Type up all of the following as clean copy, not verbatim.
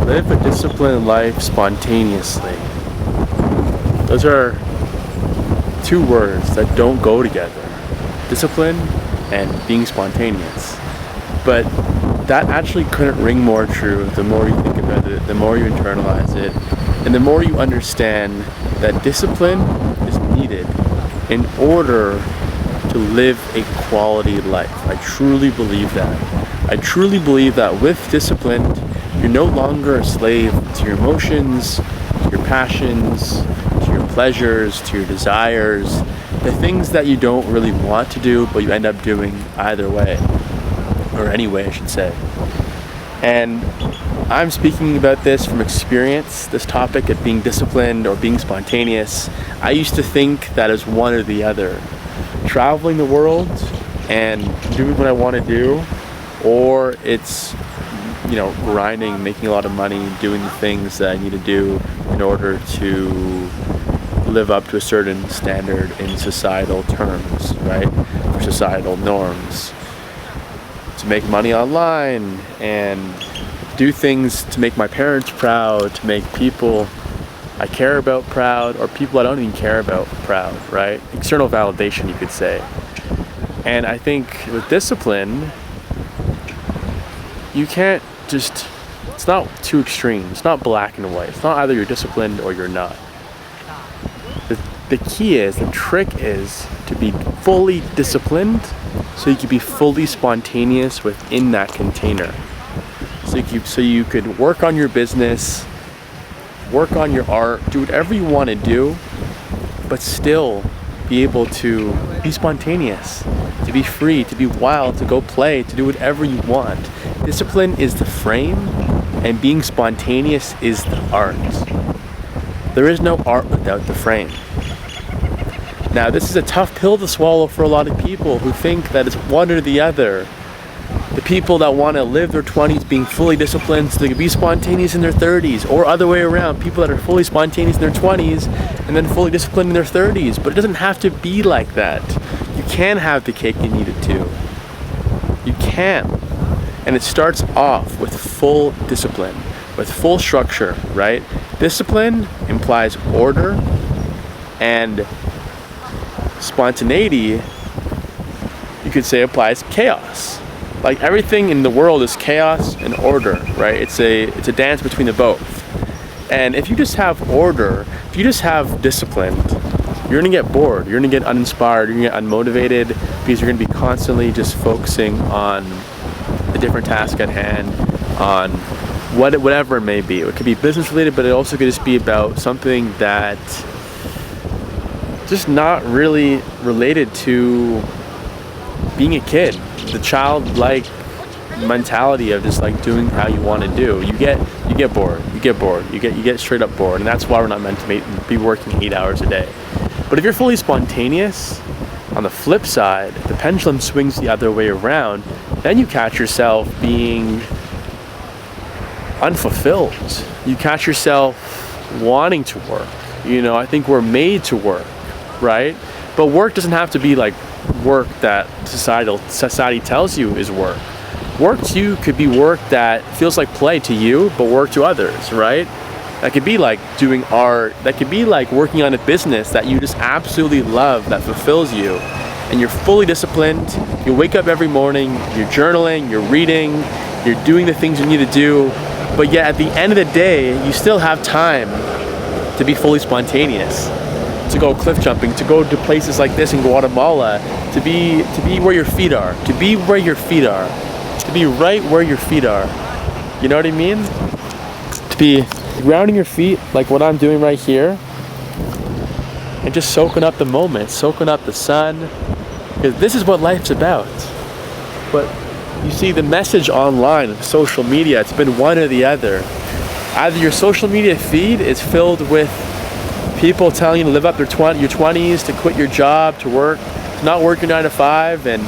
Live a disciplined life spontaneously. Those are two words that don't go together. Discipline and being spontaneous. But that actually couldn't ring more true the more you think about it, the more you internalize it, and the more you understand that discipline is needed in order to live a quality life. I truly believe that. I truly believe that with discipline, you're no longer a slave to your emotions, to your passions, to your pleasures, to your desires, the things that you don't really want to do, but you end up doing either way, or anyway, I should say. And I'm speaking about this from experience, this topic of being disciplined or being spontaneous. I used to think that as one or the other. Traveling the world and doing what I want to do, or it's, grinding, making a lot of money, doing the things that I need to do in order to live up to a certain standard in societal terms, right? For societal norms. To make money online and do things to make my parents proud, to make people I care about proud, or people I don't even care about proud, right? External validation, you could say. And I think with discipline, you can't it's not too extreme. It's not black and white. It's not either you're disciplined or you're not. The trick is to be fully disciplined so you can be fully spontaneous within that container. So you could work on your business, work on your art, do whatever you want to do, but still be able to be spontaneous, to be free, to be wild, to go play, to do whatever you want. Discipline is the frame, and being spontaneous is the art. There is no art without the frame. Now, this is a tough pill to swallow for a lot of people who think that it's one or the other. The people that want to live their 20s being fully disciplined so they can be spontaneous in their 30s, or other way around, people that are fully spontaneous in their 20s and then fully disciplined in their 30s. But it doesn't have to be like that. You can have the cake and eat it too. You can. And it starts off with full discipline, with full structure, right? Discipline implies order, and spontaneity, you could say, applies chaos. Like everything in the world is chaos and order, right? It's a dance between the both. And if you just have order, if you just have discipline, you're gonna get bored, you're gonna get uninspired, you're gonna get unmotivated, because you're gonna be constantly just focusing on a different task at hand, on whatever it may be. It could be business related, but it also could just be about something that just not really related to being a kid. The childlike mentality of just like doing how you want to do. You get bored. You get straight up bored, and that's why we're not meant to be working 8 hours a day. But if you're fully spontaneous, on the flip side, the pendulum swings the other way around, then you catch yourself being unfulfilled. You catch yourself wanting to work. I think we're made to work, right? But work doesn't have to be like work that society tells you is work. Work to you could be work that feels like play to you, but work to others, right? That could be like doing art. That could be like working on a business that you just absolutely love, that fulfills you. And you're fully disciplined. You wake up every morning, you're journaling, you're reading, you're doing the things you need to do. But yet at the end of the day, you still have time to be fully spontaneous, to go cliff jumping, to go to places like this in Guatemala, to be where your feet are, to be right where your feet are. You know what I mean? To be grounding your feet like what I'm doing right here, and just soaking up the moment, soaking up the sun, because this is what life's about. But you see, the message online, social media, it's been one or the other. Either your social media feed is filled with people telling you to live up your 20s, to quit your job, to not work your 9 to 5 and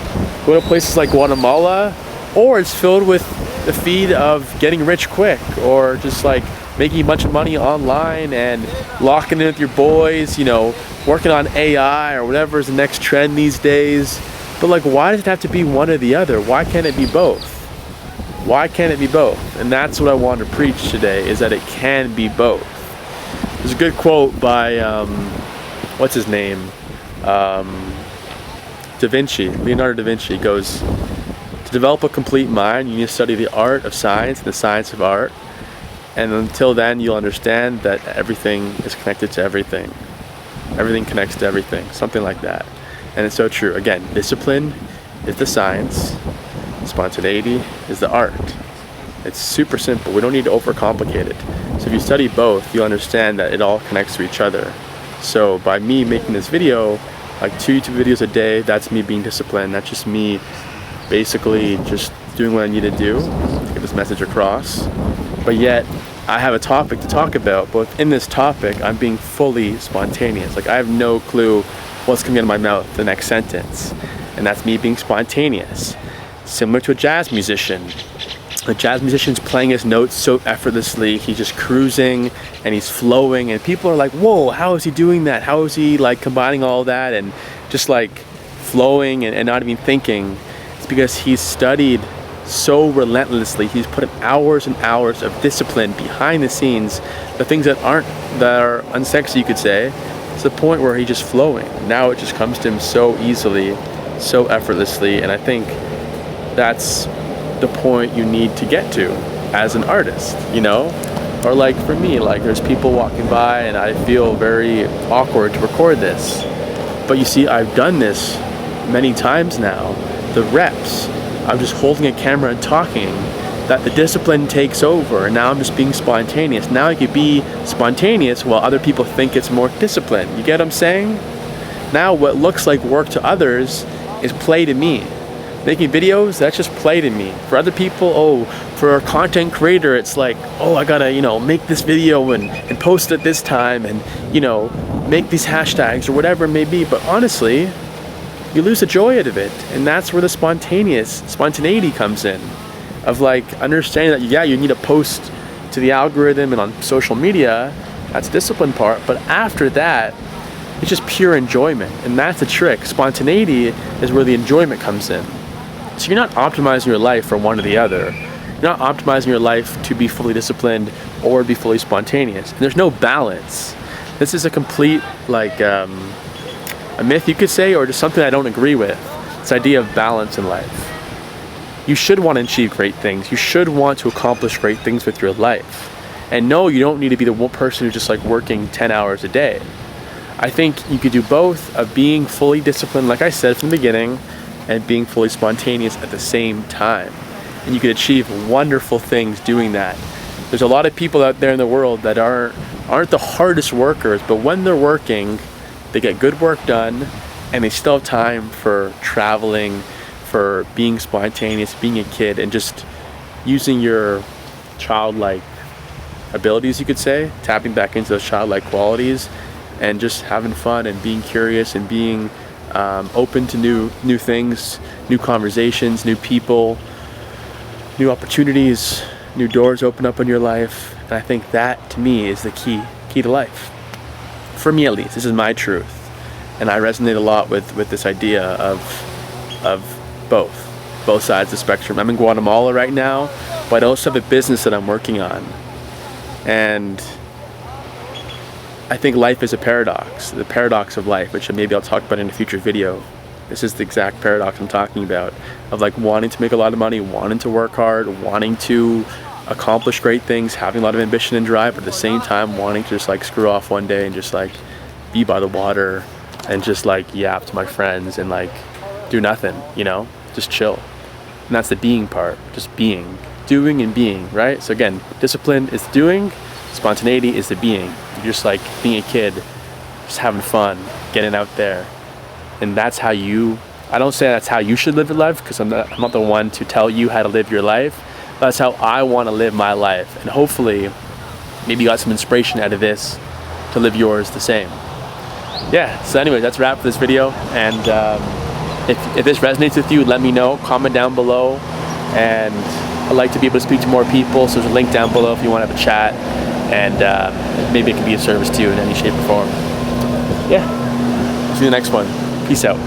go to places like Guatemala, or it's filled with the feed of getting rich quick, or just like making a bunch of money online and locking in with your boys, working on AI or whatever is the next trend these days. But like, why does it have to be one or the other? Why can't it be both? Why can't it be both? And that's what I want to preach today, is that it can be both. There's a good quote by, what's his name? Leonardo da Vinci goes, to develop a complete mind, you need to study the art of science and the science of art. And until then, you'll understand that everything is connected to everything. Everything connects to everything, something like that. And it's so true. Again, discipline is the science, spontaneity is the art. It's super simple. We don't need to overcomplicate it. So if you study both, you'll understand that it all connects to each other. So by me making this video, like 2 YouTube videos a day, that's me being disciplined. That's just me basically just doing what I need to do to get this message across. But yet, I have a topic to talk about, but in this topic, I'm being fully spontaneous. Like, I have no clue what's coming out of my mouth the next sentence. And that's me being spontaneous. Similar to a jazz musician. A jazz musician's playing his notes so effortlessly, he's just cruising and he's flowing, and people are like, whoa, how is he doing that? How is he like combining all that and just like flowing and not even thinking? It's because he's studied so relentlessly. He's put in hours and hours of discipline behind the scenes, the things that are unsexy, you could say, to the point where he's just flowing. Now it just comes to him so easily, so effortlessly, and I think that's the point you need to get to as an artist, you know? Or like for me, like there's people walking by and I feel very awkward to record this. But you see, I've done this many times now. The reps, I'm just holding a camera and talking, that the discipline takes over, and now I'm just being spontaneous. Now I could be spontaneous while other people think it's more discipline. You get what I'm saying? Now what looks like work to others is play to me. Making videos, that's just play to me. For other people, for a content creator, it's like, I gotta, make this video and post it this time and, make these hashtags or whatever it may be. But honestly, you lose the joy out of it. And that's where the spontaneity comes in. Of like understanding that, you need to post to the algorithm and on social media. That's the discipline part. But after that, it's just pure enjoyment. And that's the trick. Spontaneity is where the enjoyment comes in. So you're not optimizing your life for one or the other. You're not optimizing your life to be fully disciplined or be fully spontaneous. And there's no balance. This is a complete, a myth you could say, or just something I don't agree with. This idea of balance in life. You should want to achieve great things. You should want to accomplish great things with your life. And no, you don't need to be the one person who's just like working 10 hours a day. I think you could do both of being fully disciplined, like I said from the beginning, and being fully spontaneous at the same time. And you can achieve wonderful things doing that. There's a lot of people out there in the world that aren't the hardest workers, but when they're working, they get good work done, and they still have time for traveling, for being spontaneous, being a kid, and just using your childlike abilities, you could say, tapping back into those childlike qualities, and just having fun and being curious and being open to new things, new conversations, new people, new opportunities, new doors open up in your life. And I think that, to me, is the key to life. For me, at least, this is my truth, and I resonate a lot with this idea of both sides of the spectrum. I'm in Guatemala right now, but I also have a business that I'm working on, and I think life is a paradox, the paradox of life, which maybe I'll talk about in a future video. This is the exact paradox I'm talking about, of like wanting to make a lot of money, wanting to work hard, wanting to accomplish great things, having a lot of ambition and drive, but at the same time wanting to just like screw off one day and just like be by the water and just like yap to my friends and like do nothing, just chill. And that's the being part, just being, doing and being, right? So again, discipline is doing, spontaneity is the being. You're just like being a kid, just having fun, getting out there. And that's how I don't say that's how you should live your life, because I'm not the one to tell you how to live your life. That's how I want to live my life. And hopefully, maybe you got some inspiration out of this to live yours the same. Yeah, so anyway, that's a wrap for this video. And if this resonates with you, let me know. Comment down below. And I'd like to be able to speak to more people, so there's a link down below if you want to have a chat. And maybe it can be of service to you in any shape or form. Yeah, see you in the next one. Peace out.